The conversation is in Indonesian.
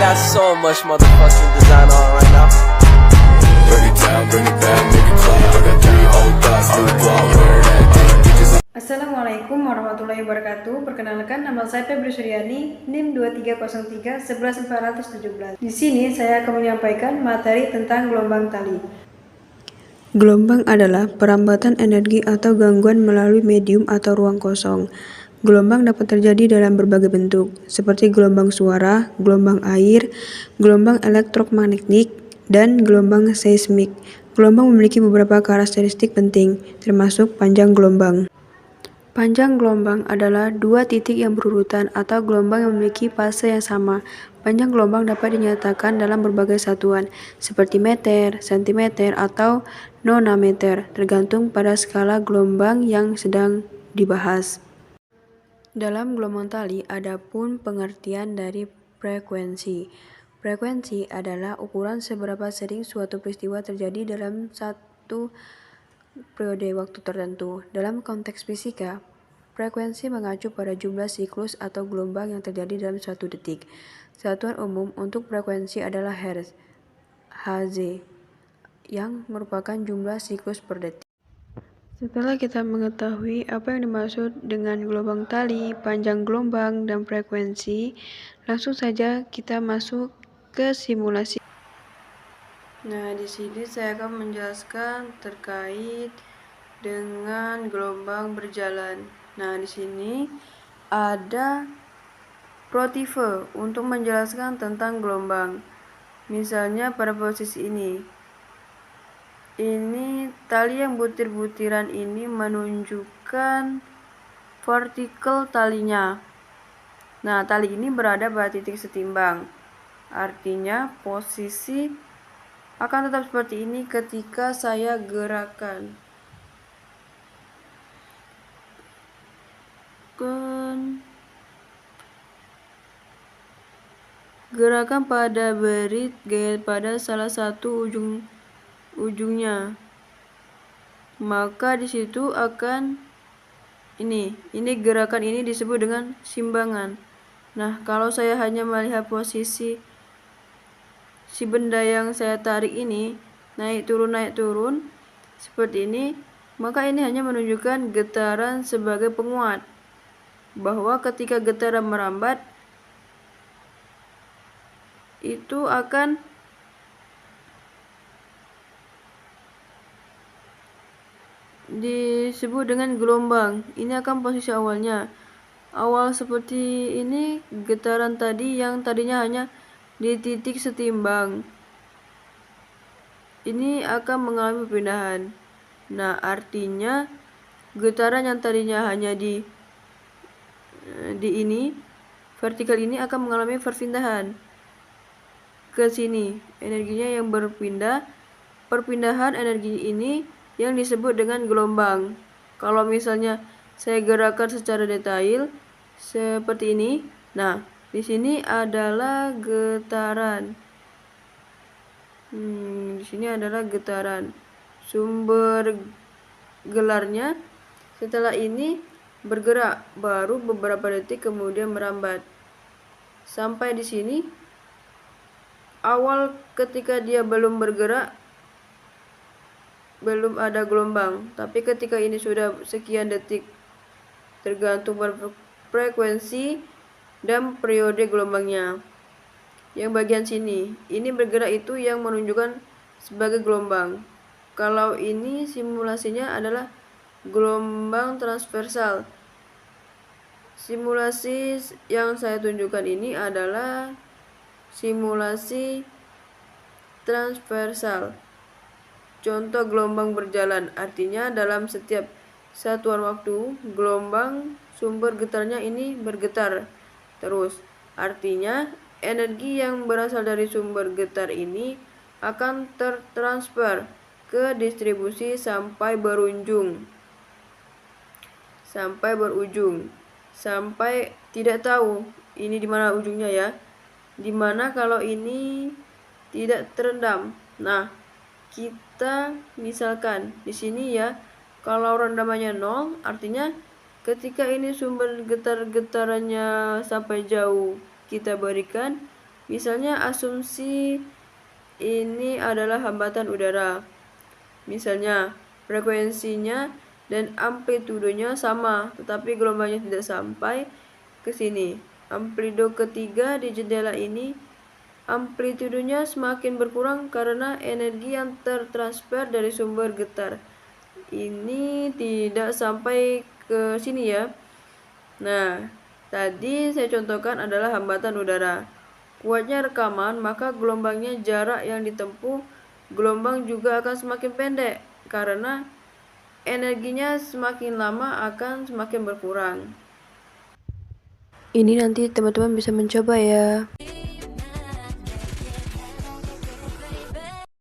got so much motherfucking design on right now. Bring it down, bring it back, make it clap. I got 3 old thoughts, new block, wear that thing. Assalamualaikum warahmatullahi wabarakatuh. Perkenalkan, nama saya Febri Suryani, NIM 2303 11417. Di sini saya akan menyampaikan materi tentang gelombang tali. Gelombang adalah perambatan energi atau gangguan melalui medium atau ruang kosong. Gelombang dapat terjadi dalam berbagai bentuk, seperti gelombang suara, gelombang air, gelombang elektromagnetik, dan gelombang seismik. Gelombang memiliki beberapa karakteristik penting, termasuk panjang gelombang. Panjang gelombang adalah dua titik yang berurutan atau gelombang yang memiliki fase yang sama. Panjang gelombang dapat dinyatakan dalam berbagai satuan, seperti meter, sentimeter, atau nanometer, tergantung pada skala gelombang yang sedang dibahas. Dalam gelombang tali, ada pun pengertian dari frekuensi. Frekuensi adalah ukuran seberapa sering suatu peristiwa terjadi dalam satu periode waktu tertentu. Dalam konteks fisika, frekuensi mengacu pada jumlah siklus atau gelombang yang terjadi dalam suatu detik. Satuan umum untuk frekuensi adalah Hertz, Hz, yang merupakan jumlah siklus per detik. Setelah kita mengetahui apa yang dimaksud dengan gelombang tali, panjang gelombang, dan frekuensi, langsung saja kita masuk ke simulasi. Nah, di sini saya akan menjelaskan terkait dengan gelombang berjalan. Nah, di sini ada protive untuk menjelaskan tentang gelombang. Misalnya pada posisi ini tali yang butir-butiran ini menunjukkan vertikal talinya. Nah, tali ini berada pada titik setimbang. Artinya posisi akan tetap seperti ini ketika saya gerakan. Gerakan pada berit pada salah satu ujungnya, maka di situ akan ini gerakan ini disebut dengan simbangan. Nah, kalau saya hanya melihat posisi si benda yang saya tarik ini naik turun seperti ini, maka ini hanya menunjukkan getaran sebagai penguat bahwa ketika getaran merambat itu akan disebut dengan gelombang. Ini akan posisi awalnya. Awal seperti ini getaran tadi yang tadinya hanya di titik setimbang. Ini akan mengalami perpindahan. Nah, artinya getaran yang tadinya hanya di ini vertikal ini akan mengalami perpindahan ke sini. Energinya yang berpindah. Perpindahan energi ini yang disebut dengan gelombang. Kalau misalnya saya gerakan secara detail seperti ini, nah di sini adalah getaran. Di sini adalah getaran. Sumber gelarnya setelah ini bergerak, baru beberapa detik kemudian merambat. Sampai di sini awal ketika dia belum bergerak belum ada gelombang, tapi ketika ini sudah sekian detik tergantung pada frekuensi dan periode gelombangnya. Yang bagian sini ini bergerak itu yang menunjukkan sebagai gelombang. Kalau ini simulasinya adalah gelombang transversal. Simulasi yang saya tunjukkan ini adalah simulasi transversal. Contoh gelombang berjalan, artinya dalam setiap satuan waktu gelombang sumber getarnya ini bergetar terus. Artinya energi yang berasal dari sumber getar ini akan tertransfer ke distribusi sampai berujung. Sampai tidak tahu ini di mana ujungnya ya. Dimana kalau ini tidak terendam. Nah, kita misalkan di sini ya, kalau rendamannya 0, artinya ketika ini sumber getarannya sampai jauh kita berikan, Misalnya asumsi ini adalah hambatan udara. Misalnya frekuensinya dan amplitudenya sama, tetapi gelombangnya tidak sampai ke sini. Amplitudo ketiga di jendela ini, amplitudenya semakin berkurang karena energi yang tertransfer dari sumber getar ini tidak sampai ke sini ya. Nah, tadi saya contohkan adalah hambatan udara. Kuatnya rekaman, maka gelombangnya jarak yang ditempuh gelombang juga akan semakin pendek karena energinya semakin lama akan semakin berkurang. Ini nanti teman-teman bisa mencoba ya.